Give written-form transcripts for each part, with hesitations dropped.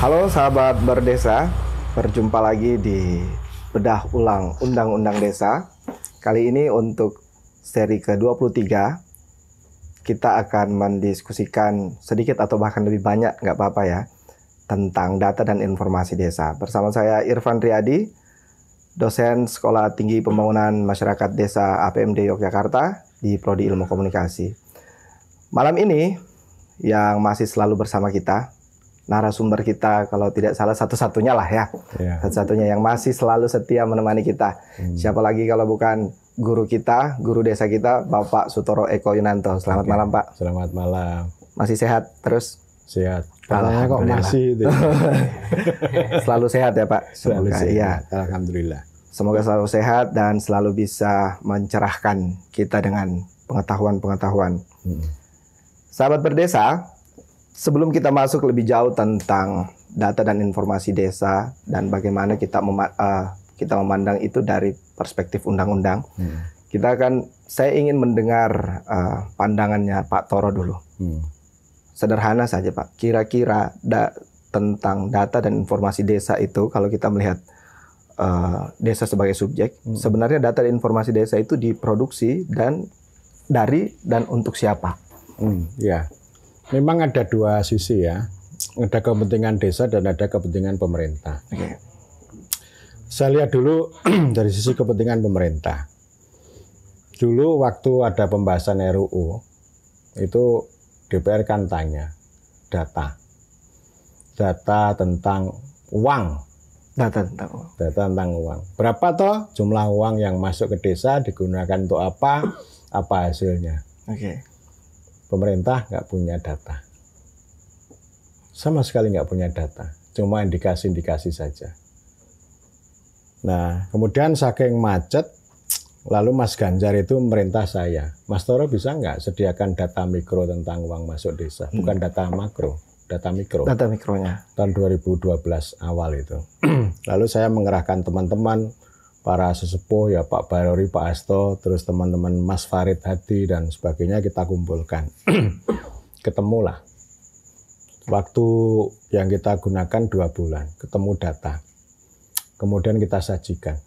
Halo sahabat berdesa, berjumpa lagi di Bedah Ulang Undang-Undang Desa. Kali ini untuk seri ke-23, kita akan mendiskusikan sedikit atau bahkan lebih banyak, nggak apa-apa ya, tentang data dan informasi desa. Bersama saya Irfan Riyadi, dosen Sekolah Tinggi Pembangunan Masyarakat Desa APMD Yogyakarta di Prodi Ilmu Komunikasi. Malam ini yang masih selalu bersama kita, narasumber kita kalau tidak salah satu-satunya lah ya. Satu-satunya yang masih selalu setia menemani kita. Siapa lagi kalau bukan guru kita, guru desa kita, Bapak Sutoro Eko Yunanto. Selamat malam Pak. Selamat malam. Masih sehat terus? Sehat. Katanya kok masih itu. Selalu sehat ya Pak? Selalu Semoga, sehat. iya. Alhamdulillah. Semoga selalu sehat dan selalu bisa mencerahkan kita dengan pengetahuan-pengetahuan. Sahabat berdesa, sebelum kita masuk lebih jauh tentang data dan informasi desa dan bagaimana kita memandang itu dari perspektif undang-undang, saya ingin mendengar pandangannya Pak Toro dulu. Sederhana saja Pak, kira-kira tentang data dan informasi desa itu, kalau kita melihat desa sebagai subjek, sebenarnya data dan informasi desa itu diproduksi dari dan untuk siapa? Ya. Memang ada dua sisi ya, ada kepentingan desa dan ada kepentingan pemerintah. Okay. Saya lihat dulu dari sisi kepentingan pemerintah. Dulu waktu ada pembahasan RUU, itu DPR kan tanya data tentang uang. Data tentang uang. Berapa toh jumlah uang yang masuk ke desa, digunakan untuk apa hasilnya. Oke. Pemerintah nggak punya data. Sama sekali nggak punya data. Cuma indikasi-indikasi saja. Nah, kemudian saking macet, lalu Mas Ganjar itu merintah saya, Mas Toro bisa nggak sediakan data mikro tentang uang masuk desa? Bukan data makro, data mikro. Data mikronya. Tahun 2012 awal itu. Lalu saya mengerahkan teman-teman, para sesepuh ya Pak Barori, Pak Asto, terus teman-teman Mas Farid Hadi dan sebagainya kita kumpulkan. Ketemulah. Waktu yang kita gunakan 2 bulan, ketemu data. Kemudian kita sajikan.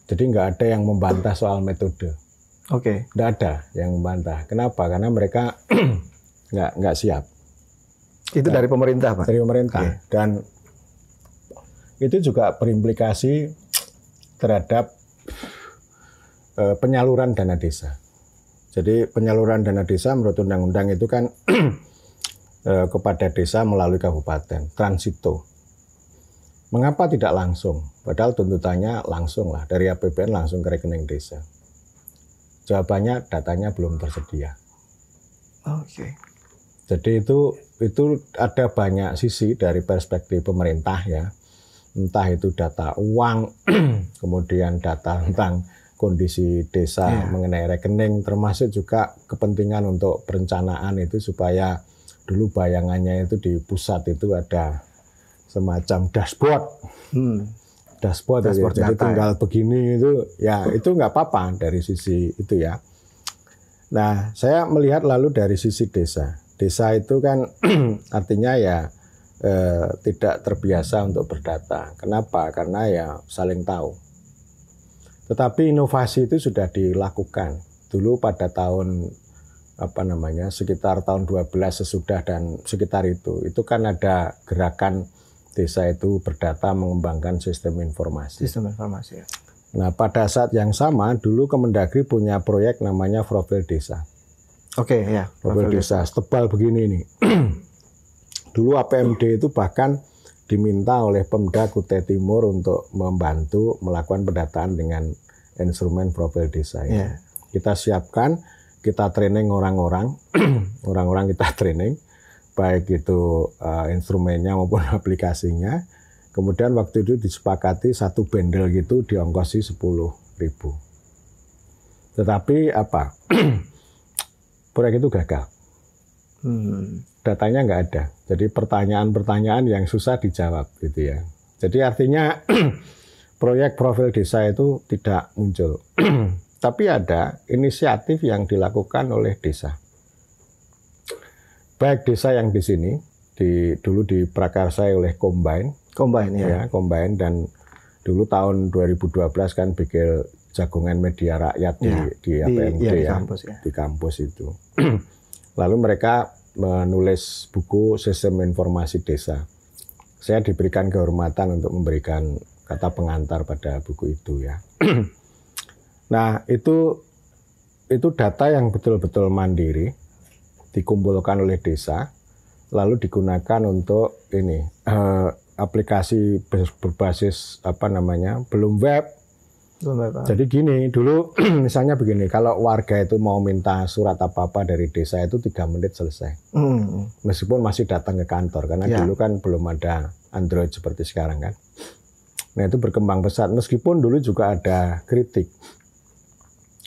Jadi nggak ada yang membantah soal metode. Oke. Nggak ada yang membantah. Kenapa? Karena mereka nggak siap. Itu dari pemerintah Pak? Dari pemerintah. Okay. Dan itu juga berimplikasi terhadap penyaluran dana desa. Jadi penyaluran dana desa menurut undang-undang itu kan kepada desa melalui kabupaten, transito. Mengapa tidak langsung? Padahal tuntutannya langsung lah, dari APBN langsung ke rekening desa. Jawabannya datanya belum tersedia. Oke. Jadi itu ada banyak sisi dari perspektif pemerintah ya. Entah itu data uang, kemudian data tentang kondisi desa mengenai rekening, termasuk juga kepentingan untuk perencanaan itu supaya dulu bayangannya itu di pusat itu ada semacam dashboard. Dashboard jadi tinggal begini itu nggak apa-apa dari sisi itu ya. Nah, saya melihat lalu dari sisi desa. Desa itu kan artinya ya tidak terbiasa untuk berdata. Kenapa? Karena ya saling tahu. Tetapi inovasi itu sudah dilakukan. Dulu pada tahun sekitar tahun 12 sesudah dan sekitar itu kan ada gerakan desa itu berdata mengembangkan sistem informasi. Sistem informasi ya. Nah, pada saat yang sama dulu Kemendagri punya proyek namanya Profil Desa. Oke, ya. Profil desa setebal begini nih. Dulu APMD itu bahkan diminta oleh Pemda Kutai Timur untuk membantu melakukan pendataan dengan instrumen profil desa ini. Kita siapkan, kita training orang-orang kita training, baik itu instrumennya maupun aplikasinya. Kemudian waktu itu disepakati satu bendel gitu diongkosi 10.000. Tetapi proyek itu gagal. Datanya nggak ada. Jadi pertanyaan-pertanyaan yang susah dijawab gitu ya. Jadi artinya proyek profil desa itu tidak muncul. Tapi ada inisiatif yang dilakukan oleh desa. Baik desa yang di sini dulu diprakarsai oleh Combine. Combine ya. Ya, Combine, dan dulu tahun 2012 kan bikin jagongan media rakyat di APMD di kampus, ya. Di kampus itu. Lalu mereka menulis buku Sistem Informasi Desa. Saya diberikan kehormatan untuk memberikan kata pengantar pada buku itu ya. Nah, itu data yang betul-betul mandiri dikumpulkan oleh desa, lalu digunakan untuk ini aplikasi berbasis belum web. Jadi gini, dulu misalnya begini, kalau warga itu mau minta surat apa-apa dari desa itu 3 menit selesai. Meskipun masih datang ke kantor, karena dulu kan belum ada Android seperti sekarang kan. Nah, itu berkembang pesat, meskipun dulu juga ada kritik.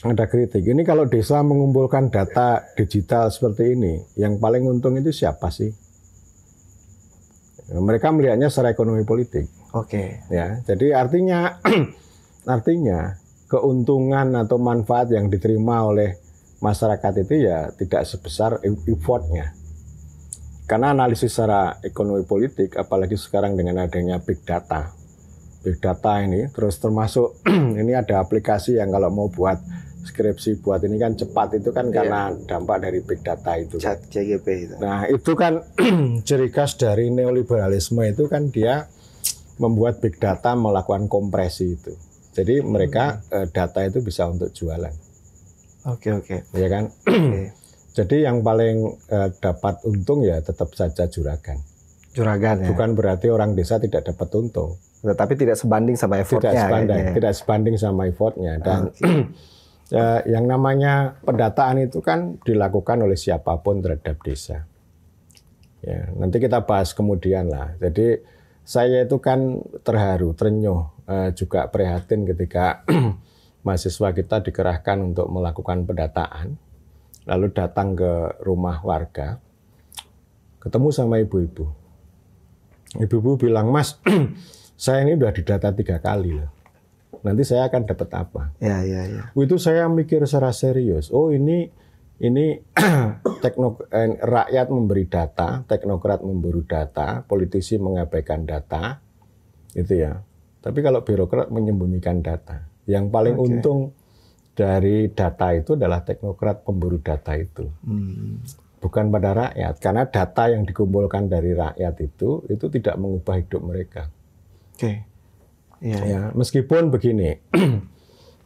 Ini kalau desa mengumpulkan data digital seperti ini, yang paling untung itu siapa sih? Mereka melihatnya secara ekonomi politik. Oke. Ya, jadi artinya keuntungan atau manfaat yang diterima oleh masyarakat itu ya tidak sebesar effortnya. Karena analisis secara ekonomi politik, apalagi sekarang dengan adanya big data ini, terus termasuk ini ada aplikasi yang kalau mau buat skripsi buat ini kan cepat itu kan karena dampak dari big data itu. ChatGPT itu. Nah, itu kan ciri khas dari neoliberalisme itu kan dia membuat big data melakukan kompresi itu. Jadi mereka data itu bisa untuk jualan. Oke. Ya kan? Jadi yang paling dapat untung ya tetap saja juragan. Juragan ya. Bukan berarti orang desa tidak dapat untung. Tetapi tidak sebanding sama effortnya. Tidak sebanding sama effortnya. Dan yang namanya pendataan itu kan dilakukan oleh siapapun terhadap desa. Ya, nanti kita bahas kemudian lah. Jadi saya itu kan terharu, terenyuh, juga prihatin ketika mahasiswa kita dikerahkan untuk melakukan pendataan, lalu datang ke rumah warga, ketemu sama ibu-ibu. Ibu-ibu bilang, "Mas, saya ini udah didata 3 kali loh. Nanti saya akan dapat apa?" Ya. Itu saya mikir secara serius. Oh, ini rakyat memberi data, teknokrat memberi data, politisi mengabaikan data, itu ya. Tapi kalau birokrat menyembunyikan data, yang paling untung dari data itu adalah teknokrat pemburu data itu, bukan pada rakyat, karena data yang dikumpulkan dari rakyat itu tidak mengubah hidup mereka. Ya, meskipun begini,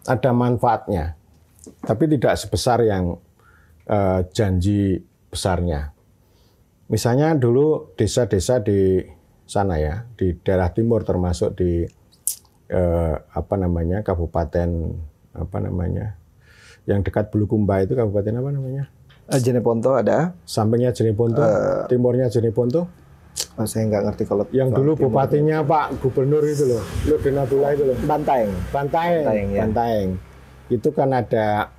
ada manfaatnya, tapi tidak sebesar yang janji besarnya. Misalnya dulu desa-desa di sana ya, di daerah timur termasuk di kabupaten yang dekat Bulukumba itu kabupaten apa namanya? Jeneponto ada. Sampingnya Jeneponto, timurnya Jeneponto. Saya nggak ngerti kalau yang dulu bupatinya Pak Gubernur itu loh, Nurdin itu loh. Bantaeng. Itu kan ada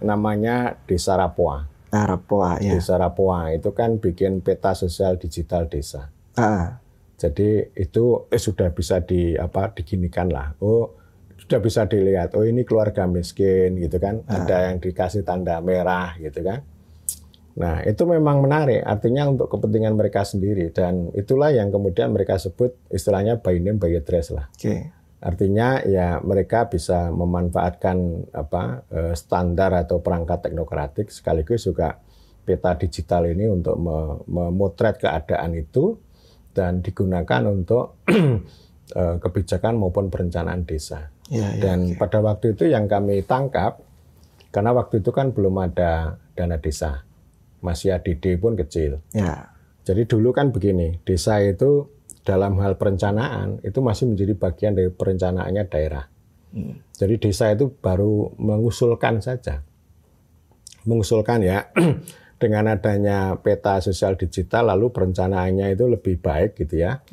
namanya Desa Rapoa. Rapoa, ya. Desa Rapoa itu kan bikin peta sosial digital desa. Jadi itu sudah bisa diginikan lah. Oh, sudah bisa dilihat. Oh, ini keluarga miskin gitu kan. Ada yang dikasih tanda merah gitu kan. Nah, itu memang menarik. Artinya untuk kepentingan mereka sendiri, dan itulah yang kemudian mereka sebut istilahnya by name by address lah. Artinya ya mereka bisa memanfaatkan standar atau perangkat teknokratik sekaligus juga peta digital ini untuk memotret keadaan itu dan digunakan untuk kebijakan maupun perencanaan desa. Dan pada waktu itu yang kami tangkap, karena waktu itu kan belum ada dana desa, masih ADD pun kecil. Jadi dulu kan begini, desa itu dalam hal perencanaan itu masih menjadi bagian dari perencanaannya daerah. Jadi desa itu baru mengusulkan saja. Mengusulkan ya, dengan adanya peta sosial digital lalu perencanaannya itu lebih baik gitu ya.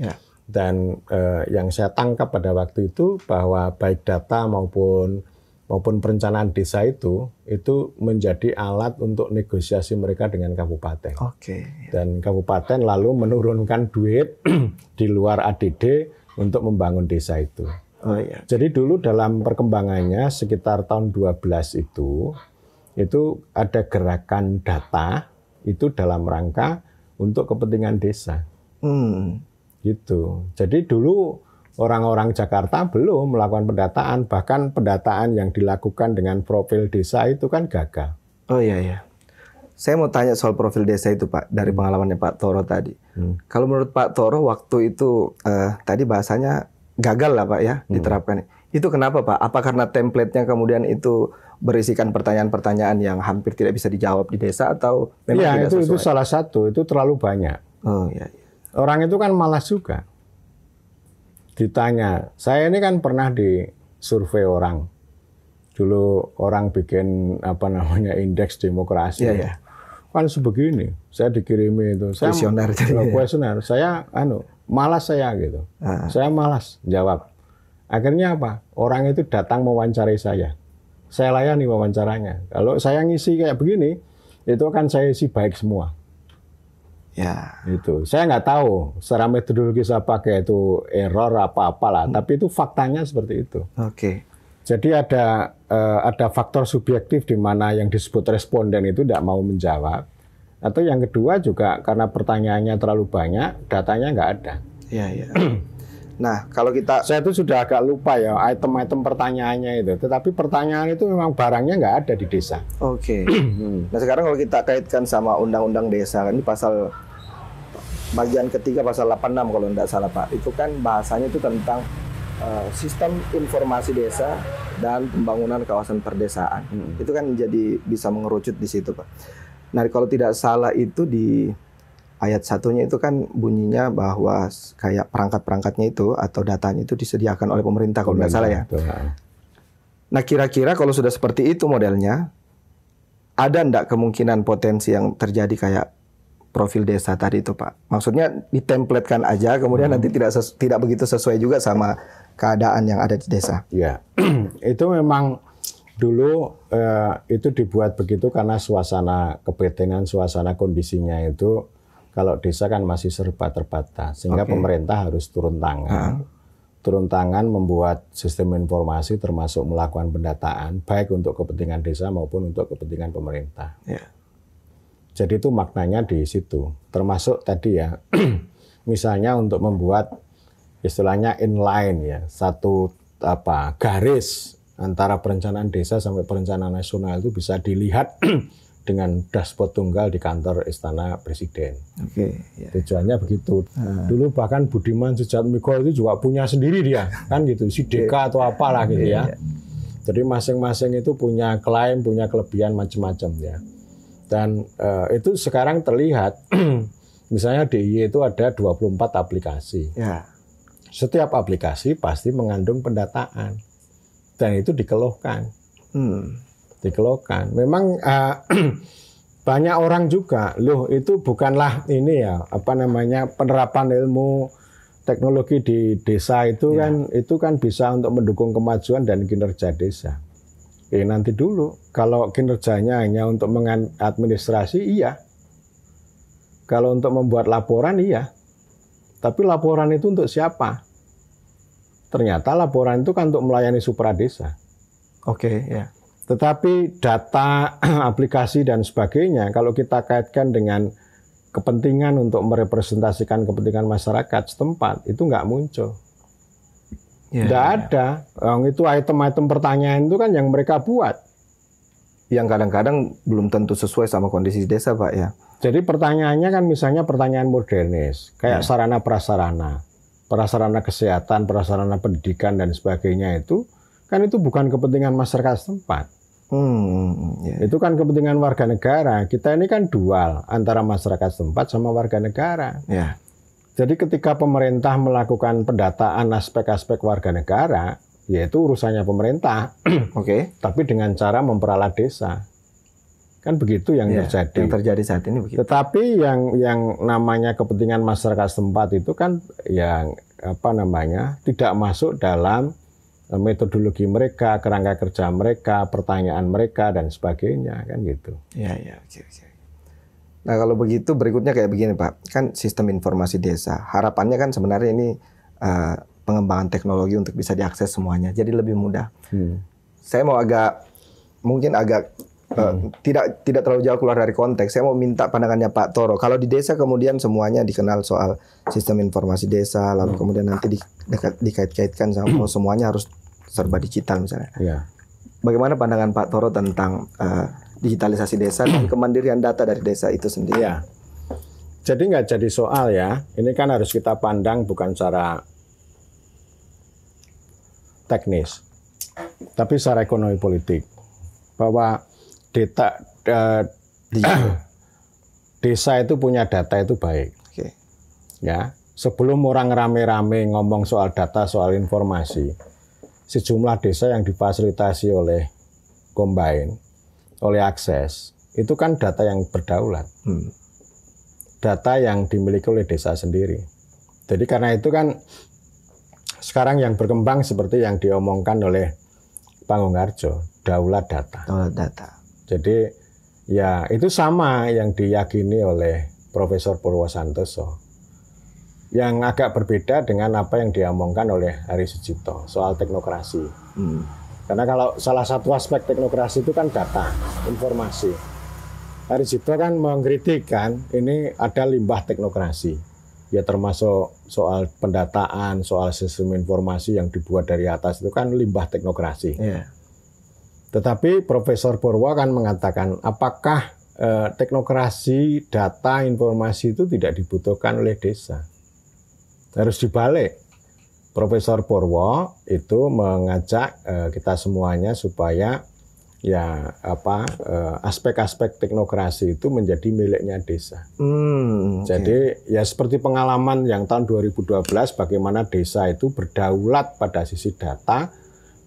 Dan yang saya tangkap pada waktu itu bahwa baik data maupun perencanaan desa itu menjadi alat untuk negosiasi mereka dengan kabupaten. Dan kabupaten lalu menurunkan duit di luar ADD untuk membangun desa itu. Jadi dulu dalam perkembangannya sekitar tahun 12 itu ada gerakan data itu dalam rangka untuk kepentingan desa. Hmm. Gitu. Jadi dulu orang-orang Jakarta belum melakukan pendataan, bahkan pendataan yang dilakukan dengan profil desa itu kan gagal. Oh iya ya. Saya mau tanya soal profil desa itu Pak, dari pengalamannya Pak Toro tadi. Kalau menurut Pak Toro waktu itu tadi bahasanya gagal lah Pak ya diterapkan. Itu kenapa Pak? Apa karena template-nya kemudian itu berisikan pertanyaan-pertanyaan yang hampir tidak bisa dijawab di desa atau memang Iya, tidak sesuai? itu salah satu, itu terlalu banyak. Oh iya. Orang itu kan malas juga. Ditanya, saya ini kan pernah di survei orang. Dulu orang bikin indeks demokrasi. Iya, iya. Kan sebegini, saya dikirimi itu. Saya kuesioner. Saya malas saya gitu. Saya malas jawab. Akhirnya apa? Orang itu datang mewawancarai saya. Saya layani wawancaranya. Kalau saya ngisi kayak begini, itu akan saya isi baik semua. Ya. Itu. Saya nggak tahu secara metodologi saya pakai itu error apa-apalah, tapi itu faktanya seperti itu. Oke. Jadi ada faktor subjektif di mana yang disebut responden itu tidak mau menjawab. Atau yang kedua juga karena pertanyaannya terlalu banyak, datanya nggak ada. Iya, iya. Nah, kalau kita... Saya itu sudah agak lupa ya item-item pertanyaannya itu. Tetapi pertanyaan itu memang barangnya nggak ada di desa. Oke. Nah, sekarang kalau kita kaitkan sama Undang-Undang Desa, kan ini pasal bagian ketiga pasal 86 kalau tidak salah Pak. Itu kan bahasanya itu tentang sistem informasi desa dan pembangunan kawasan perdesaan. Itu kan jadi bisa mengerucut di situ Pak. Nah, kalau tidak salah itu di ayat satunya itu kan bunyinya bahwa kayak perangkat-perangkatnya itu atau datanya itu disediakan oleh pemerintah kalau tidak salah ya. Nah, kira-kira kalau sudah seperti itu modelnya, ada enggak kemungkinan potensi yang terjadi kayak profil desa tadi itu Pak? Maksudnya ditemplatkan aja, kemudian nanti tidak begitu sesuai juga sama keadaan yang ada di desa. Ya, itu memang dulu itu dibuat begitu karena suasana kepentingan, suasana kondisinya itu kalau desa kan masih serba terbatas, sehingga pemerintah harus turun tangan. Turun tangan membuat sistem informasi termasuk melakukan pendataan, baik untuk kepentingan desa maupun untuk kepentingan pemerintah. Ya. Jadi itu maknanya di situ. Termasuk tadi ya, misalnya untuk membuat istilahnya inline ya, satu garis antara perencanaan desa sampai perencanaan nasional itu bisa dilihat dengan dashboard tunggal di kantor Istana Presiden. Oke. Ya. Tujuannya begitu. Dulu bahkan Budiman Sujatmiko itu juga punya sendiri dia, kan gitu, Sideka atau apalah gitu ya. Jadi masing-masing itu punya klaim, punya kelebihan macam-macam ya. Dan itu sekarang terlihat, misalnya DIY itu ada 24 aplikasi. Ya. Setiap aplikasi pasti mengandung pendataan. Dan itu dikeluhkan. Dikeluhkan. Memang banyak orang juga, loh itu bukanlah ini ya, penerapan ilmu teknologi di desa itu kan bisa untuk mendukung kemajuan dan kinerja desa. Nanti dulu, kalau kinerjanya hanya untuk mengadministrasi, iya. Kalau untuk membuat laporan, iya. Tapi laporan itu untuk siapa? Ternyata laporan itu kan untuk melayani supradesa. Oke, ya. Tetapi data, aplikasi, dan sebagainya, kalau kita kaitkan dengan kepentingan untuk merepresentasikan kepentingan masyarakat setempat, itu nggak muncul. Tidak ada. Itu item-item pertanyaan itu kan yang mereka buat. Yang kadang-kadang belum tentu sesuai sama kondisi desa, Pak ya. Jadi pertanyaannya kan misalnya pertanyaan modernis, kayak sarana-prasarana, prasarana kesehatan, prasarana pendidikan dan sebagainya itu, kan itu bukan kepentingan masyarakat setempat. Itu kan kepentingan warga negara. Kita ini kan dual antara masyarakat setempat sama warga negara. Ya. Jadi ketika pemerintah melakukan pendataan aspek-aspek warga negara, yaitu urusannya pemerintah, tapi dengan cara memperalat desa, kan begitu yang terjadi. Yang terjadi saat ini begitu. Tetapi yang namanya kepentingan masyarakat setempat itu kan yang tidak masuk dalam metodologi mereka, kerangka kerja mereka, pertanyaan mereka dan sebagainya, kan gitu. Ya. Nah, kalau begitu berikutnya kayak begini Pak, kan sistem informasi desa, harapannya kan sebenarnya ini pengembangan teknologi untuk bisa diakses semuanya, jadi lebih mudah. Saya mau mungkin agak tidak terlalu jauh keluar dari konteks. Saya mau minta pandangannya Pak Toro. Kalau di desa kemudian semuanya dikenal soal sistem informasi desa, lalu kemudian nanti dikait-kaitkan sama semuanya harus serba digital misalnya. Ya. Bagaimana pandangan Pak Toro tentang digitalisasi desa dan kemandirian data dari desa itu sendiri? Ya. Jadi nggak jadi soal ya. Ini kan harus kita pandang bukan secara teknis, tapi secara ekonomi politik. Bahwa desa itu punya data itu baik. Oke. Ya. Sebelum orang rame-rame ngomong soal data, soal informasi, sejumlah desa yang difasilitasi oleh Combine, oleh Akses, itu kan data yang berdaulat. Data yang dimiliki oleh desa sendiri. Jadi karena itu kan sekarang yang berkembang seperti yang diomongkan oleh Panggung Harjo, daulat data. Daulat data. Jadi ya itu sama yang diyakini oleh Profesor Purwosantoso. Yang agak berbeda dengan apa yang diomongkan oleh Hari Sujito soal teknokrasi. Karena kalau salah satu aspek teknokrasi itu kan data, informasi. Hari Sujito kan mengkritik kan ini ada limbah teknokrasi. Ya termasuk soal pendataan, soal sistem informasi yang dibuat dari atas itu kan limbah teknokrasi. Yeah. Tetapi Profesor Purwo kan mengatakan apakah teknokrasi, data, informasi itu tidak dibutuhkan oleh desa? Harus dibalik. Profesor Purwo itu mengajak kita semuanya supaya ya aspek-aspek teknokrasi itu menjadi miliknya desa. Jadi ya seperti pengalaman yang tahun 2012 bagaimana desa itu berdaulat pada sisi data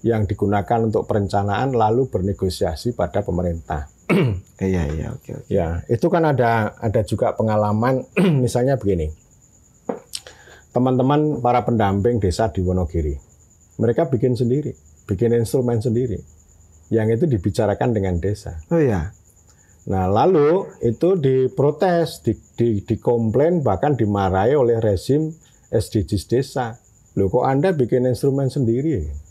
yang digunakan untuk perencanaan lalu bernegosiasi pada pemerintah. Iya, oke. Ya, itu kan ada juga pengalaman misalnya begini. Teman-teman para pendamping desa di Wonogiri, mereka bikin sendiri, bikin instrumen sendiri, yang itu dibicarakan dengan desa. Oh ya. Nah lalu itu diprotes, dikomplain bahkan dimarahi oleh rezim SDGs desa. Loh kok Anda bikin instrumen sendiri?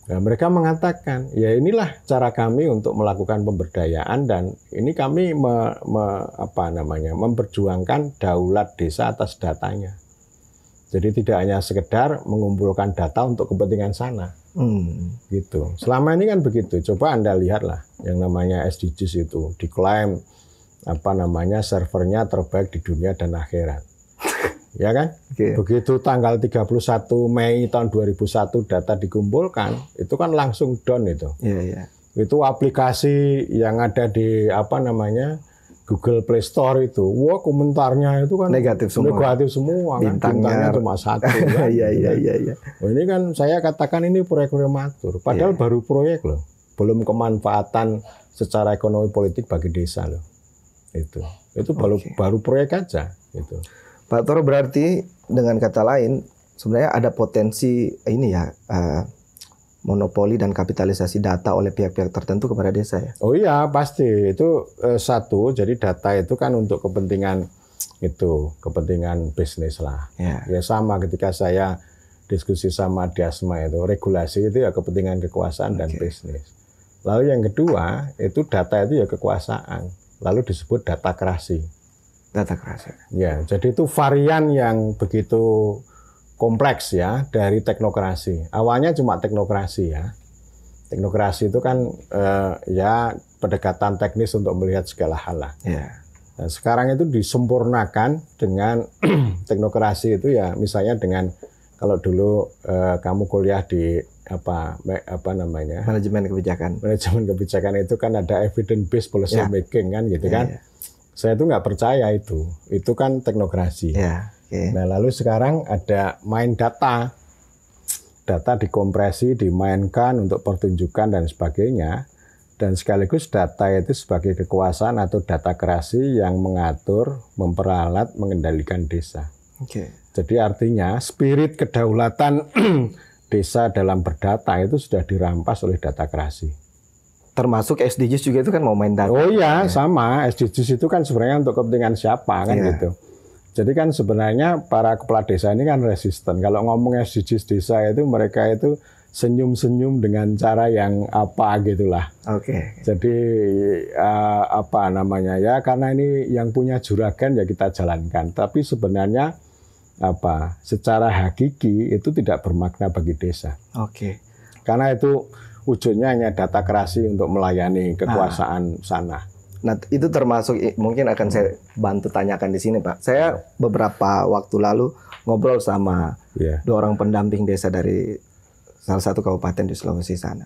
Nah, mereka mengatakan, ya inilah cara kami untuk melakukan pemberdayaan dan ini kami memperjuangkan daulat desa atas datanya. Jadi tidak hanya sekedar mengumpulkan data untuk kepentingan sana. Gitu. Selama ini kan begitu. Coba Anda lihatlah yang namanya SDGs itu diklaim servernya terbaik di dunia dan akhirat. Ya kan? Okay. Begitu tanggal 31 Mei tahun 2001 data dikumpulkan, itu kan langsung down itu. Yeah. Itu aplikasi yang ada di Google Play Store itu, wah komentarnya itu kan negatif semua. Bintangnya cuma 1. Kan? Iya. Oh, ini kan saya katakan ini proyek prematur, padahal baru proyek loh, belum kemanfaatan secara ekonomi politik bagi desa loh. Itu baru proyek aja. Gitu. Pak Toro, berarti dengan kata lain sebenarnya ada potensi monopoli dan kapitalisasi data oleh pihak-pihak tertentu kepada desa ya? Oh iya pasti itu satu. Jadi data itu kan untuk kepentingan bisnis lah. Ya sama ketika saya diskusi sama Diasma itu regulasi itu ya kepentingan kekuasaan dan bisnis. Lalu yang kedua itu data itu ya kekuasaan. Lalu disebut data kerasi. Data kerasi. Ya, jadi itu varian yang begitu kompleks ya dari teknokrasi. Awalnya cuma teknokrasi ya. Teknokrasi itu kan pendekatan teknis untuk melihat segala hal lah. Yeah. Nah, sekarang itu disempurnakan dengan teknokrasi itu ya misalnya dengan kalau dulu kamu kuliah di manajemen kebijakan. Manajemen kebijakan itu kan ada evidence based policy making kan gitu kan. Yeah. Saya itu nggak percaya itu kan teknokrasi. Yeah. Okay. Nah lalu sekarang ada main data dikompresi, dimainkan untuk pertunjukan dan sebagainya, dan sekaligus data itu sebagai kekuasaan atau data kerasi yang mengatur, memperalat, mengendalikan desa. Okay. Jadi artinya spirit kedaulatan desa dalam berdata itu sudah dirampas oleh data kerasi. Termasuk SDGs juga itu kan mau main data. Oh iya, sama. SDGs itu kan sebenarnya untuk kepentingan siapa kan gitu. Jadi kan sebenarnya para kepala desa ini kan resisten. Kalau ngomong SDGs desa itu mereka itu senyum-senyum dengan cara yang apa gitulah. Oke. Jadi apa namanya ya, karena ini yang punya juragan ya kita jalankan. Tapi sebenarnya apa secara hakiki itu tidak bermakna bagi desa. Oke. Karena itu wujudnya hanya data kerasi untuk melayani kekuasaan sana. Nah, itu termasuk mungkin akan saya bantu tanyakan di sini, Pak. Saya beberapa waktu lalu ngobrol sama dua orang pendamping desa dari salah satu kabupaten di Sulawesi sana.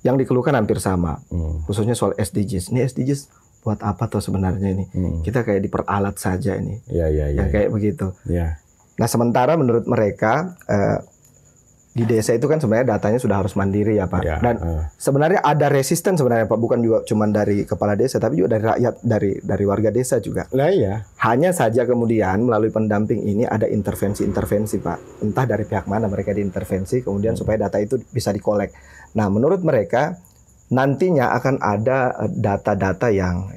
Yang dikeluhkan hampir sama, khususnya soal SDGs. Ini SDGs buat apa tuh sebenarnya ini? Kita kayak diperalat saja ini. Kayak begitu. Nah, sementara menurut mereka di desa itu kan sebenarnya datanya sudah harus mandiri ya Pak. Dan sebenarnya ada resisten sebenarnya Pak, bukan juga cuma dari kepala desa, tapi juga dari rakyat, dari warga desa juga. Hanya saja kemudian melalui pendamping ini ada intervensi-intervensi Pak. Entah dari pihak mana mereka diintervensi, kemudian supaya data itu bisa dikolek. Nah, menurut mereka nantinya akan ada data-data yang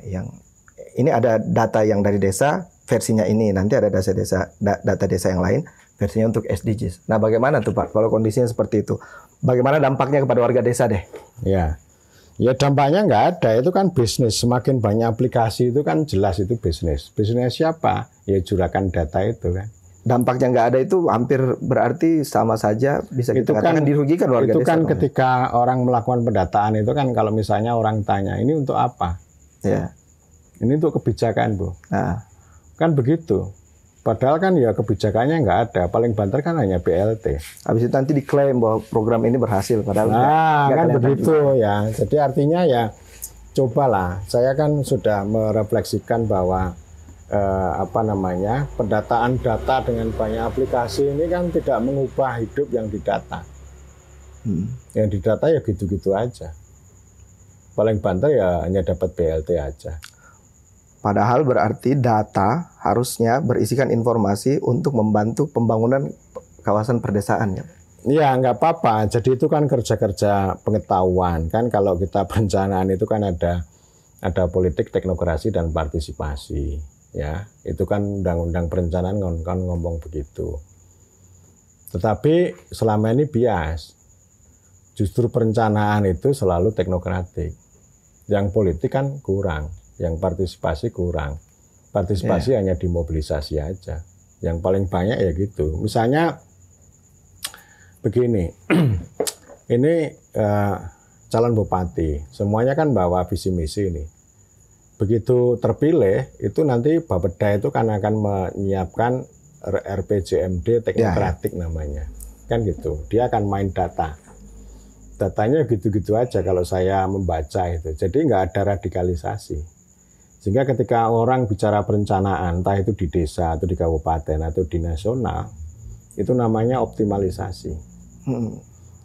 ini ada data yang dari desa versinya ini, nanti ada data desa yang lain versinya untuk SDGs. Nah, bagaimana tuh Pak kalau kondisinya seperti itu? Bagaimana dampaknya kepada warga desa deh? Ya dampaknya nggak ada, itu kan bisnis. Semakin banyak aplikasi itu kan jelas itu bisnis. Bisnis siapa? Ya juragan data itu kan. Dampaknya nggak ada itu hampir berarti sama saja bisa kita katakan dirugikan warga desa. Itu kan ketika orang melakukan pendataan itu kan kalau misalnya orang tanya ini untuk apa? Ya. Ini untuk kebijakan Bu. Nah. Kan begitu. Padahal kan ya kebijakannya nggak ada, paling banter kan hanya BLT. Habis itu nanti diklaim bahwa program ini berhasil, padahal nggak kan begitu ya. Jadi artinya ya cobalah, saya kan sudah merefleksikan bahwa pendataan data dengan banyak aplikasi ini kan tidak mengubah hidup yang didata. Yang didata ya gitu-gitu aja. Paling banter ya hanya dapat BLT aja. Padahal berarti data harusnya berisikan informasi untuk membantu pembangunan kawasan perdesaan ya. Iya, nggak apa-apa. Jadi itu kan kerja-kerja pengetahuan. Kan kalau kita perencanaan itu kan ada politik, teknokrasi, dan partisipasi. Ya, itu kan undang-undang perencanaan kan ngomong begitu. Tetapi selama ini bias. Justru perencanaan itu selalu teknokratik. Yang politik kan kurang. Yang partisipasi kurang. Partisipasi hanya dimobilisasi aja. Yang paling banyak ya gitu. Misalnya begini, ini calon bupati, semuanya kan bawa visi misi ini. Begitu terpilih, itu nanti Bapeda itu kan akan menyiapkan RPJMD teknokratik namanya. Kan gitu, dia akan main data. Datanya gitu-gitu aja kalau saya membaca itu. Jadi nggak ada radikalisasi. Sehingga ketika orang bicara perencanaan, entah itu di desa atau di kabupaten atau di nasional, itu namanya optimalisasi.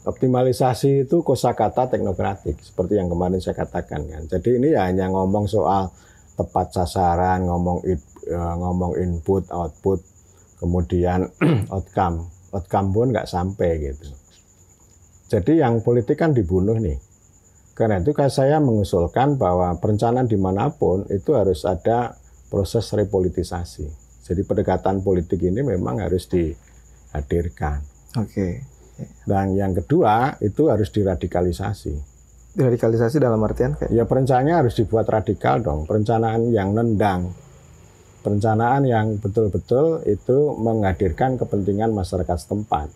Optimalisasi itu kosakata teknokratik, seperti yang kemarin saya katakan kan. Jadi ini ya hanya ngomong soal tepat sasaran, ngomong input, output, kemudian outcome. Outcome pun nggak sampai gitu. Jadi yang politik kan dibunuh nih. Karena itu saya mengusulkan bahwa perencanaan dimanapun itu harus ada proses repolitisasi. Jadi pendekatan politik ini memang harus dihadirkan. Oke. Dan yang kedua itu harus diradikalisasi. Diradikalisasi dalam artian kayak? Ya perencanaannya harus dibuat radikal dong. Perencanaan yang nendang. Perencanaan yang betul-betul itu menghadirkan kepentingan masyarakat setempat.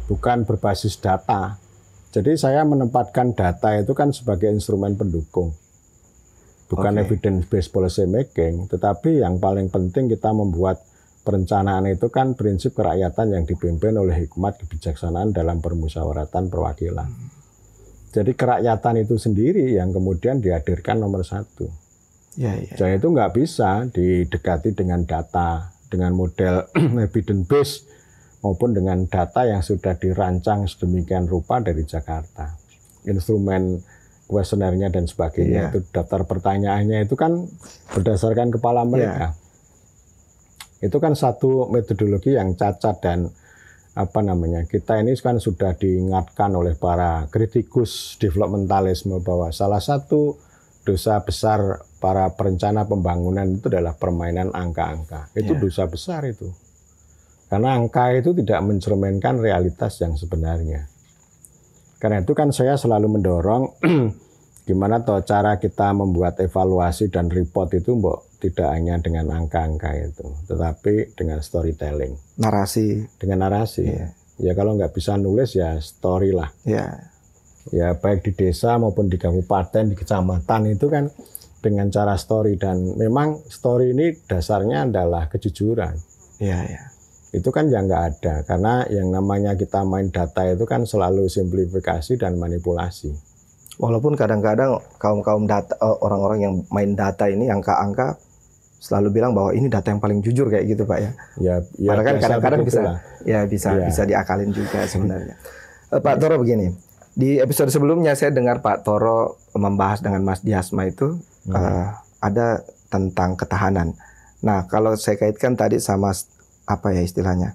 Bukan berbasis data. Jadi saya menempatkan data itu kan sebagai instrumen pendukung. Bukan evidence-based policy making, tetapi yang paling penting kita membuat perencanaan itu kan prinsip kerakyatan yang dipimpin oleh hikmat kebijaksanaan dalam permusyawaratan perwakilan. Jadi kerakyatan itu sendiri yang kemudian dihadirkan nomor satu. Jadi itu nggak bisa didekati dengan data, dengan model evidence-based, maupun dengan data yang sudah dirancang sedemikian rupa dari Jakarta. Instrumen kuesionernya dan sebagainya, itu daftar pertanyaannya itu kan berdasarkan kepala mereka. Itu kan satu metodologi yang cacat dan kita ini kan sudah diingatkan oleh para kritikus developmentalisme bahwa salah satu dosa besar para perencana pembangunan itu adalah permainan angka-angka. Itu dosa besar itu. Karena angka itu tidak mencerminkan realitas yang sebenarnya. Karena itu kan saya selalu mendorong gimana toh cara kita membuat evaluasi dan report itu tidak hanya dengan angka-angka itu, tetapi dengan storytelling. Narasi. Dengan narasi. Yeah. Ya kalau nggak bisa nulis ya story lah. Yeah. Ya baik di desa maupun di kabupaten, di kecamatan itu kan dengan cara story, dan memang story ini dasarnya adalah kejujuran. Iya, yeah. Itu kan yang nggak ada, karena yang namanya kita main data itu kan selalu simplifikasi dan manipulasi. Walaupun kadang-kadang kaum data, orang-orang yang main data ini angka-angka selalu bilang bahwa ini data yang paling jujur kayak gitu Pak ya. Ya padahal kan kadang-kadang bisa diakalin juga sebenarnya. Pak Toro begini, di episode sebelumnya saya dengar Pak Toro membahas dengan Mas Diasma itu ada tentang ketahanan. Nah kalau saya kaitkan tadi sama apa ya istilahnya,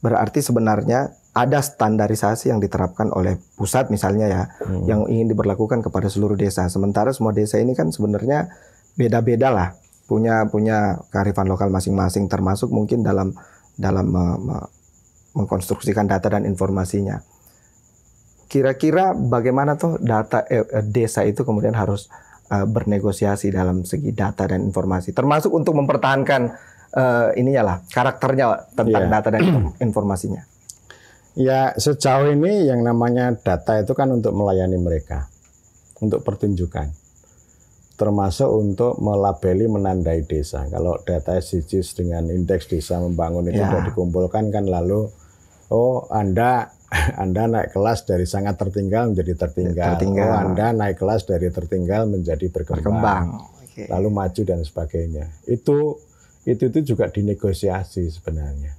berarti sebenarnya ada standarisasi yang diterapkan oleh pusat misalnya ya, yang ingin diberlakukan kepada seluruh desa. Sementara semua desa ini kan sebenarnya beda-beda lah, punya kearifan lokal masing-masing, termasuk mungkin dalam mengkonstruksikan data dan informasinya. Kira-kira bagaimana tuh data desa itu kemudian harus bernegosiasi dalam segi data dan informasi, termasuk untuk mempertahankan ininya lah, karakternya tentang data dan informasinya. Ya sejauh ini yang namanya data itu kan untuk melayani mereka, untuk pertunjukan, termasuk untuk melabeli, menandai desa. Kalau data SDGs dengan indeks desa membangun itu sudah dikumpulkan kan, lalu Anda naik kelas dari sangat tertinggal menjadi tertinggal. Anda naik kelas dari tertinggal menjadi berkembang. Okay. Lalu maju dan sebagainya. Itu juga dinegosiasi sebenarnya.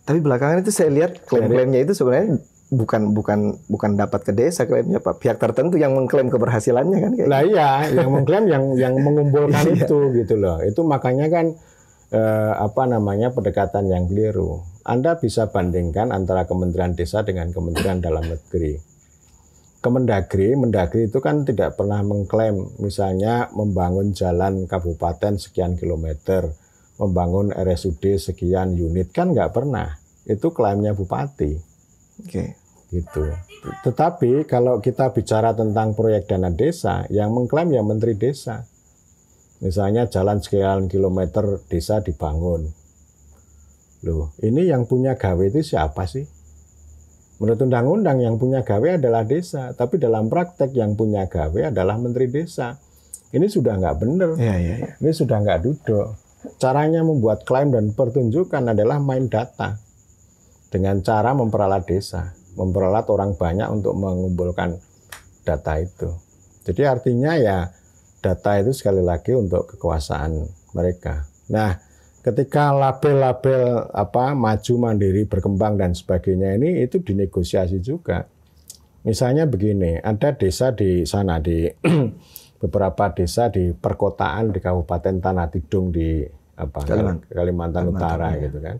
Tapi belakangan itu saya lihat klaim-klaimnya itu sebenarnya bukan dapat ke desa klaimnya Pak, pihak tertentu yang mengklaim keberhasilannya kan kayak. Lah iya, yang mengklaim yang mengumpulkan itu gitu loh. Itu makanya kan pendekatan yang keliru. Anda bisa bandingkan antara Kementerian Desa dengan Kementerian Dalam Negeri. Mendagri itu kan tidak pernah mengklaim misalnya membangun jalan kabupaten sekian kilometer, membangun RSUD sekian unit, kan nggak pernah. Itu klaimnya bupati. Oke. Gitu. Tetapi kalau kita bicara tentang proyek dana desa, yang mengklaim ya Menteri Desa. Misalnya jalan sekian kilometer desa dibangun. Loh, ini yang punya gawe itu siapa sih? Menurut undang-undang yang punya gawe adalah desa, tapi dalam praktek yang punya gawe adalah Menteri Desa. Ini sudah nggak benar. Iya. Ini sudah nggak duduk. Caranya membuat klaim dan pertunjukan adalah main data dengan cara memperalat desa, memperalat orang banyak untuk mengumpulkan data itu. Jadi artinya ya data itu sekali lagi untuk kekuasaan mereka. Nah, ketika label-label maju, mandiri, berkembang dan sebagainya ini itu dinegosiasi juga. Misalnya begini, ada desa di sana di beberapa desa di perkotaan di Kabupaten Tanah Tidung di Kalimantan Utara gitu kan.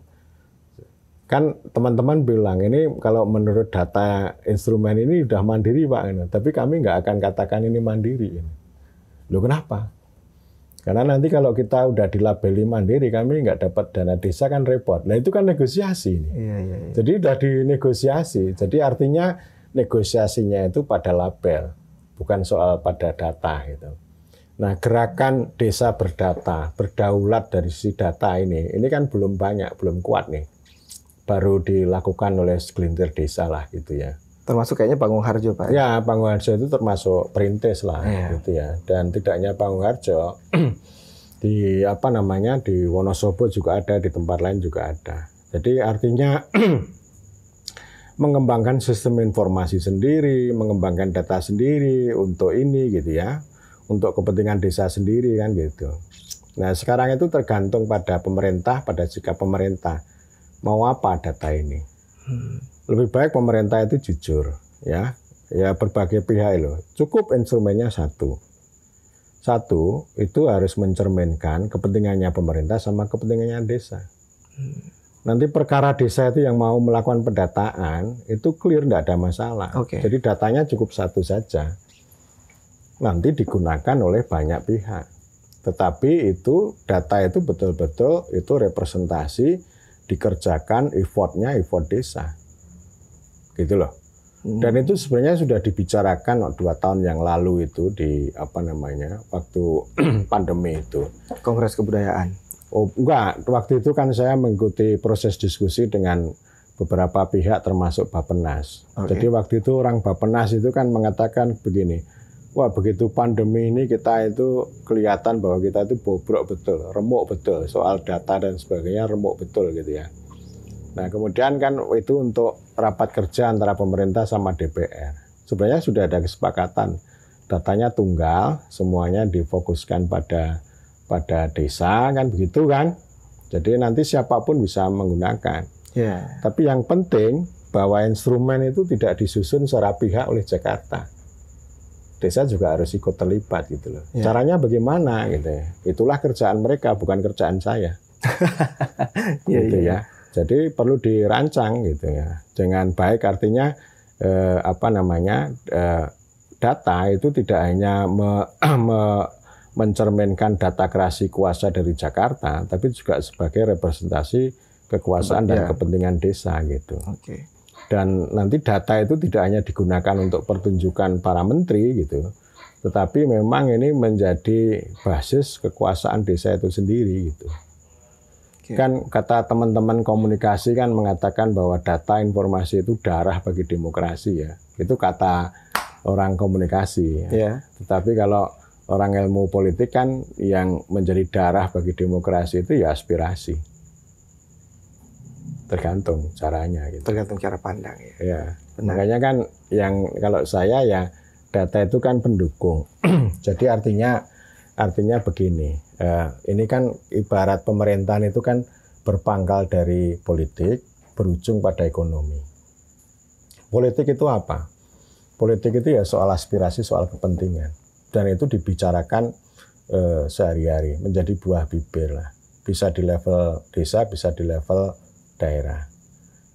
Kan teman-teman bilang ini kalau menurut data instrumen ini sudah mandiri Pak, tapi kami nggak akan katakan ini mandiri. Loh kenapa? Karena nanti kalau kita udah dilabeli mandiri, kami nggak dapat dana desa kan repot. Nah itu kan negosiasi. Iya. Jadi udah dinegosiasi. Jadi artinya negosiasinya itu pada label, bukan soal pada data gitu. Nah gerakan desa berdata, berdaulat dari sisi data ini kan belum banyak, belum kuat nih. Baru dilakukan oleh segelintir desa lah gitu ya. Termasuk kayaknya Pangungharjo Pak. Ya Pangungharjo itu termasuk perintis lah gitu ya. Dan tidak hanya Pangungharjo, di di Wonosobo juga ada, di tempat lain juga ada. Jadi artinya mengembangkan sistem informasi sendiri, mengembangkan data sendiri untuk ini gitu ya, untuk kepentingan desa sendiri kan gitu. Nah sekarang itu tergantung pada pemerintah, pada sikap pemerintah mau apa data ini. Lebih baik pemerintah itu jujur ya berbagai pihak loh. Cukup instrumennya satu itu harus mencerminkan kepentingannya pemerintah sama kepentingannya desa. Nanti perkara desa itu yang mau melakukan pendataan itu clear, tidak ada masalah. Jadi datanya cukup satu saja. Nanti digunakan oleh banyak pihak. Tetapi itu data itu betul-betul itu representasi dikerjakan effort desa. Gitu loh. Dan itu sebenarnya sudah dibicarakan 2 tahun yang lalu itu di waktu pandemi itu. Kongres Kebudayaan. Oh enggak, waktu itu kan saya mengikuti proses diskusi dengan beberapa pihak termasuk Bappenas. Jadi waktu itu orang Bappenas itu kan mengatakan begini, wah begitu pandemi ini kita itu kelihatan bahwa kita itu bobrok betul, remuk betul, soal data dan sebagainya remuk betul gitu ya. Nah kemudian kan itu untuk rapat kerja antara pemerintah sama DPR. Sebenarnya sudah ada kesepakatan, datanya tunggal, semuanya difokuskan pada desa kan begitu kan. Jadi nanti siapapun bisa menggunakan. Yeah. Tapi yang penting bahwa instrumen itu tidak disusun secara pihak oleh Jakarta. Desa juga harus ikut terlibat gitu loh. Yeah. Caranya bagaimana gitu ya. Itulah kerjaan mereka, bukan kerjaan saya. Gitu ya. Jadi perlu dirancang gitu ya. Dengan baik, artinya data itu tidak hanya mencerminkan data kreasi kuasa dari Jakarta, tapi juga sebagai representasi kekuasaan dan kepentingan desa gitu. Dan nanti data itu tidak hanya digunakan untuk pertunjukan para menteri gitu, tetapi memang ini menjadi basis kekuasaan desa itu sendiri gitu. Kan kata teman-teman komunikasi kan mengatakan bahwa data informasi itu darah bagi demokrasi ya. Itu kata orang komunikasi. Ya. Tetapi kalau orang ilmu politik kan yang menjadi darah bagi demokrasi itu ya aspirasi. Tergantung caranya gitu. Tergantung cara pandang ya. Ya. Makanya kan yang kalau saya ya data itu kan pendukung. Jadi artinya begini. Ini kan ibarat pemerintahan itu kan berpangkal dari politik, berujung pada ekonomi. Politik itu apa? Politik itu ya soal aspirasi, soal kepentingan. Dan itu dibicarakan sehari-hari, menjadi buah bibir lah. Bisa di level desa, bisa di level daerah.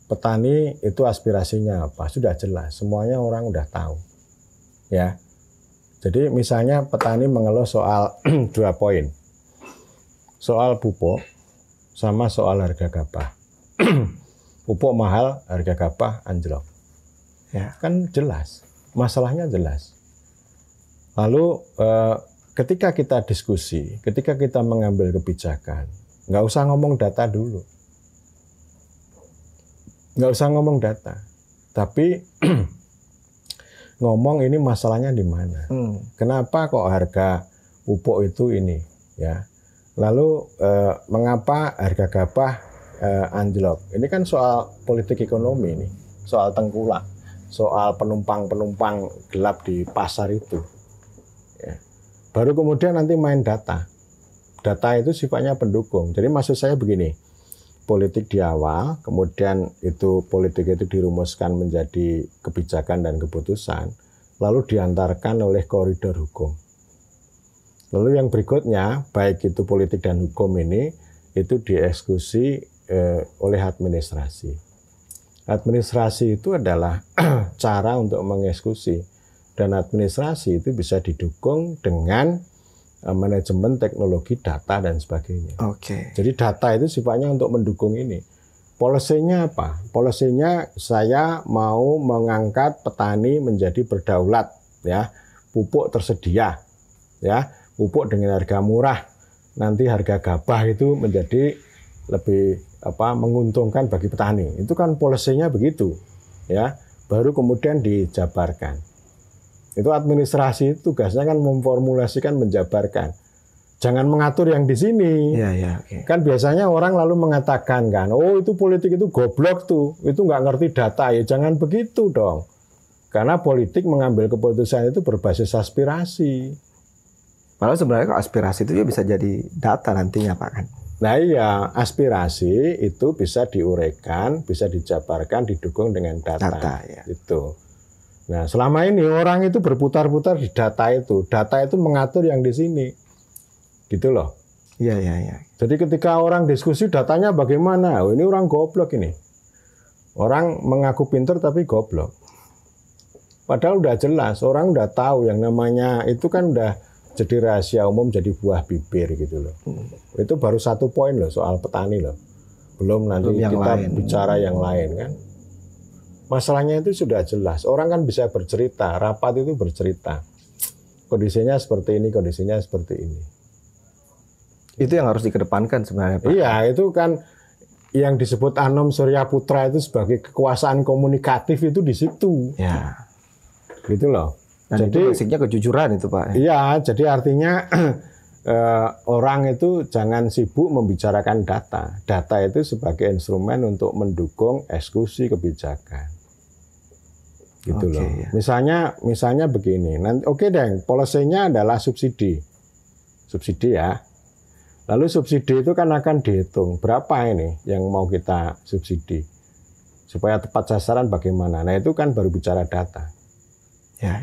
Petani itu aspirasinya apa? Sudah jelas, semuanya orang udah tahu. Ya. Jadi misalnya petani mengeluh soal 2 poin. Soal pupuk sama soal harga gabah. Pupuk mahal, harga gabah anjlok. Ya, kan jelas. Masalahnya jelas. Lalu ketika kita diskusi, ketika kita mengambil kebijakan, nggak usah ngomong data dulu. Nggak usah ngomong data. Tapi ngomong ini masalahnya di mana. Kenapa kok harga pupuk itu ini? Ya. Lalu mengapa harga gabah anjlok? Ini kan soal politik ekonomi nih, soal tengkulak, soal penumpang-penumpang gelap di pasar itu. Ya. Baru kemudian nanti main data. Data itu sifatnya pendukung. Jadi maksud saya begini, politik di awal, kemudian itu politik itu dirumuskan menjadi kebijakan dan keputusan, lalu diantarkan oleh koridor hukum. Lalu yang berikutnya, baik itu politik dan hukum ini, itu dieksekusi oleh administrasi. Administrasi itu adalah cara untuk mengeksekusi. Dan administrasi itu bisa didukung dengan manajemen teknologi data dan sebagainya. Jadi data itu sifatnya untuk mendukung ini. Polisinya apa? Polisinya saya mau mengangkat petani menjadi berdaulat, ya, pupuk tersedia, ya. Pupuk dengan harga murah, nanti harga gabah itu menjadi lebih menguntungkan bagi petani. Itu kan polisinya begitu, ya. Baru kemudian dijabarkan. Itu administrasi tugasnya kan memformulasikan, menjabarkan. Jangan mengatur yang di sini. Kan biasanya orang lalu mengatakan kan, oh itu politik itu goblok tuh, itu nggak ngerti data. Ya jangan begitu dong. Karena politik mengambil keputusan itu berbasis aspirasi. Malah sebenarnya kalau aspirasi itu juga bisa jadi data nantinya Pak kan? Nah iya, aspirasi itu bisa diuraikan, bisa dijabarkan, didukung dengan data. Ya. Itu. Nah selama ini orang itu berputar-putar di data itu. Data itu mengatur yang di sini. Gitu loh. Iya. Jadi ketika orang diskusi datanya bagaimana? Oh, ini orang goblok ini. Orang mengaku pinter tapi goblok. Padahal udah jelas, orang udah tahu yang namanya itu kan udah jadi rahasia umum, jadi buah bibir gitu loh. Itu baru 1 poin loh soal petani loh. Belum nanti kita bicara yang lain kan. Masalahnya itu sudah jelas. Orang kan bisa bercerita, rapat itu bercerita. Kondisinya seperti ini, kondisinya seperti ini. Itu yang harus dikedepankan sebenarnya, Pak. Iya, itu kan yang disebut Anom Surya Putra itu sebagai kekuasaan komunikatif itu di situ. Ya. Gitu loh. Dan jadi itu basicnya kejujuran itu, Pak. Iya, jadi artinya orang itu jangan sibuk membicarakan data. Data itu sebagai instrumen untuk mendukung eksekusi kebijakan. Gitu loh. Ya. Misalnya begini. Nanti oke deh, policy-nya adalah subsidi. Subsidi ya. Lalu subsidi itu kan akan dihitung berapa ini yang mau kita subsidi supaya tepat sasaran bagaimana. Nah itu kan baru bicara data. Ya.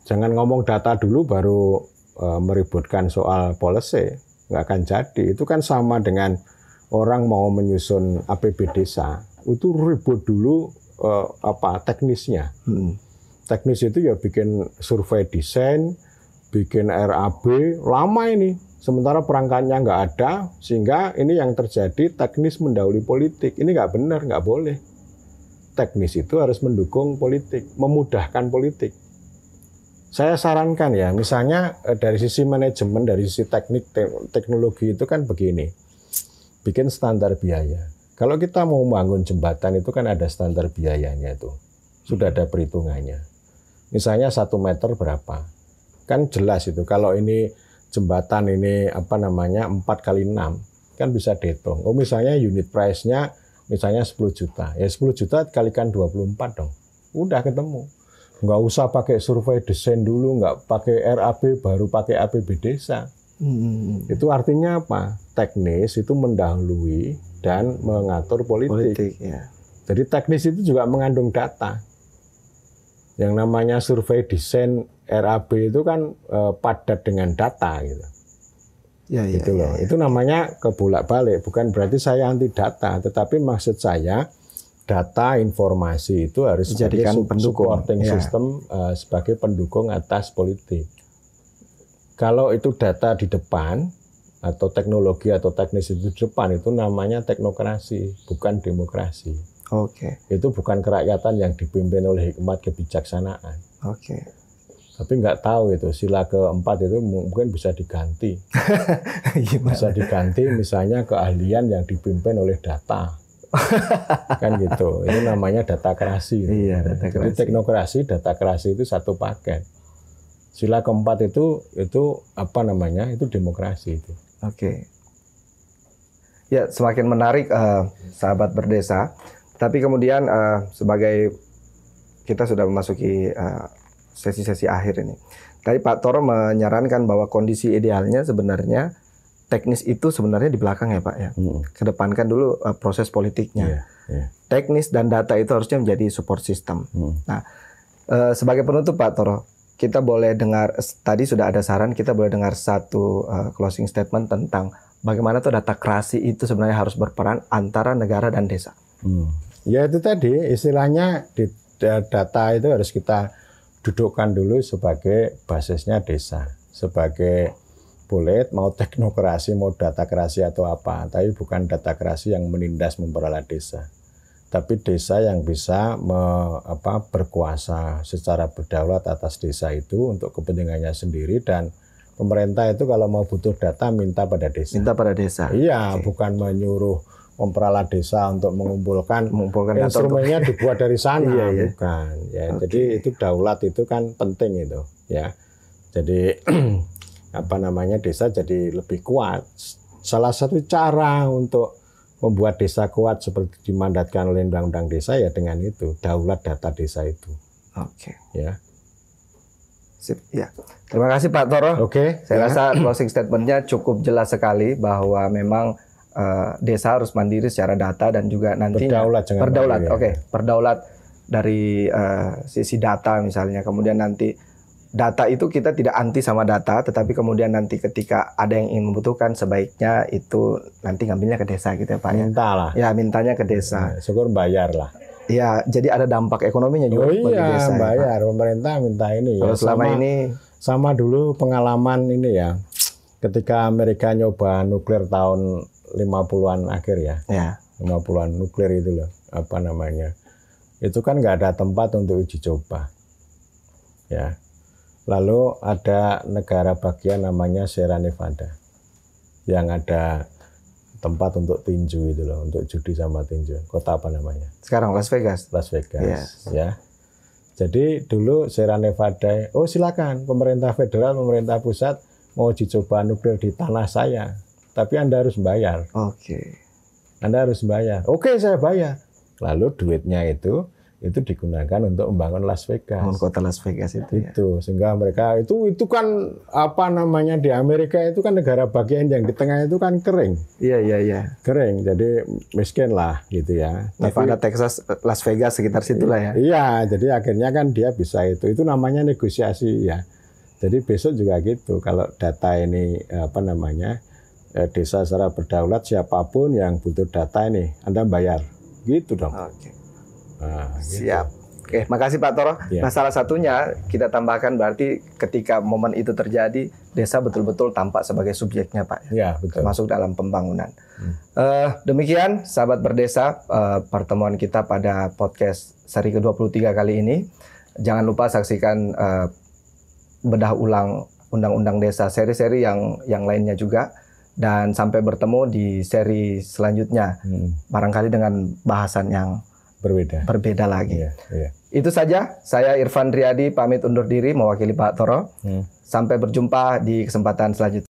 Jangan ngomong data dulu baru meributkan soal policy, nggak akan jadi. Itu kan sama dengan orang mau menyusun APB desa, itu ribut dulu teknisnya. Teknis itu ya bikin survei desain, bikin RAB, lama ini. Sementara perangkatnya nggak ada, sehingga ini yang terjadi teknis mendahului politik. Ini nggak benar, nggak boleh. Teknis itu harus mendukung politik, memudahkan politik. Saya sarankan ya, misalnya dari sisi manajemen, dari sisi teknik, teknologi itu kan begini. Bikin standar biaya. Kalau kita mau membangun jembatan itu kan ada standar biayanya itu. Sudah ada perhitungannya. Misalnya 1 meter berapa. Kan jelas itu, kalau ini jembatan ini 4 kali 6 kan bisa dihitung. Oh misalnya unit price-nya misalnya 10 juta. Ya 10 juta kalikan 24 dong. Udah ketemu. Nggak usah pakai survei desain dulu, nggak pakai RAB, baru pakai APB desa. Itu artinya apa? Teknis itu mendahului dan mengatur politik. Ya. Jadi teknis itu juga mengandung data. Yang namanya survei desain RAB itu kan padat dengan data gitu. Ya, gitu loh. Itu namanya kebolak-balik. Bukan berarti saya anti data, tetapi maksud saya data informasi itu harus dijadikan supporting system sebagai pendukung atas politik. Kalau itu data di depan atau teknologi atau teknis itu di depan, itu namanya teknokrasi, bukan demokrasi. Oke. Itu bukan kerakyatan yang dipimpin oleh hikmat kebijaksanaan. Oke. Tapi nggak tahu itu sila keempat itu mungkin bisa diganti. Bisa diganti misalnya keahlian yang dipimpin oleh data. Kan gitu. Ini namanya datakrasi. Iya, datakrasi. Jadi teknokrasi, datakrasi itu satu paket. Sila keempat itu apa namanya? Itu demokrasi itu. Oke. Ya, semakin menarik sahabat berdesa. Tapi kemudian sebagai kita sudah memasuki sesi-sesi akhir ini. Tadi Pak Toro menyarankan bahwa kondisi idealnya sebenarnya teknis itu sebenarnya di belakang ya Pak ya. Kedepankan dulu proses politiknya. Teknis dan data itu harusnya menjadi support system. Nah, sebagai penutup Pak Toro, kita boleh dengar, tadi sudah ada saran, kita boleh dengar satu closing statement tentang bagaimana tuh datakrasi itu sebenarnya harus berperan antara negara dan desa. Ya itu tadi istilahnya data itu harus kita dudukkan dulu sebagai basisnya desa, sebagai boleh mau teknokrasi, mau datakrasi atau apa, tapi bukan datakrasi yang menindas memperalat desa, tapi desa yang bisa berkuasa secara berdaulat atas desa itu untuk kepentingannya sendiri, dan pemerintah itu kalau mau butuh data minta pada desa. Minta pada desa. Iya, bukan menyuruh memperalat desa untuk mengumpulkan instrumennya untuk dibuat dari sana, iya. Bukan. Ya, jadi itu daulat itu kan penting itu, ya. Jadi desa jadi lebih kuat. Salah satu cara untuk membuat desa kuat seperti dimandatkan oleh Undang-Undang Desa ya dengan itu, daulat data desa itu. Oke. Ya. Sip, ya. Terima kasih Pak Toro. Oke. Saya rasa closing statement-nya cukup jelas sekali bahwa memang desa harus mandiri secara data dan juga nantinya berdaulat. Oke, berdaulat dari sisi data misalnya. Kemudian nanti data itu kita tidak anti sama data, tetapi kemudian nanti ketika ada yang ingin membutuhkan sebaiknya itu nanti ngambilnya ke desa gitu ya Pak. Mintalah. Ya, mintanya ke desa. Syukur bayar lah. Ya, jadi ada dampak ekonominya juga bagi desa. Bayar. Ya, pemerintah minta ini kalau ya. Selama ini sama dulu pengalaman ini ya. Ketika Amerika nyoba nuklir tahun 50-an akhir ya. 50-an nuklir itu loh, itu kan nggak ada tempat untuk uji coba. Ya. Lalu ada negara bagian namanya Sierra Nevada yang ada tempat untuk tinju itu loh, untuk judi sama tinju. Kota apa namanya? Sekarang Las Vegas. Las Vegas, Yes. ya. Jadi dulu Sierra Nevada, oh silakan pemerintah federal, pemerintah pusat mau uji coba nuklir di tanah saya, tapi Anda harus bayar. Oke. Anda harus bayar. Oke, saya bayar. Lalu duitnya itu digunakan untuk membangun Las Vegas. Bangun kota Las Vegas itu. Ya. Itu sehingga mereka itu kan apa namanya di Amerika itu kan negara bagian yang di tengah itu kan kering. Iya. Kering, jadi miskin lah gitu ya. Nevada, Texas, Las Vegas sekitar situlah ya. Iya, jadi akhirnya kan dia bisa itu namanya negosiasi ya. Jadi besok juga gitu, kalau data ini apa namanya desa secara berdaulat siapapun yang butuh data ini Anda bayar, gitu dong. Oke. Nah, gitu. Siap. Oke, makasih Pak Toro. Ya. Nah, salah satunya kita tambahkan berarti ketika momen itu terjadi, desa betul-betul tampak sebagai subjeknya, Pak. Ya, betul. Termasuk dalam pembangunan. Demikian, sahabat berdesa, pertemuan kita pada podcast seri ke-23 kali ini. Jangan lupa saksikan bedah ulang Undang-Undang Desa, seri-seri yang lainnya juga. Dan sampai bertemu di seri selanjutnya, barangkali dengan bahasan yang berbeda lagi. Iya. Itu saja, saya Irfan Riyadi pamit undur diri mewakili Pak Toro. Sampai berjumpa di kesempatan selanjutnya.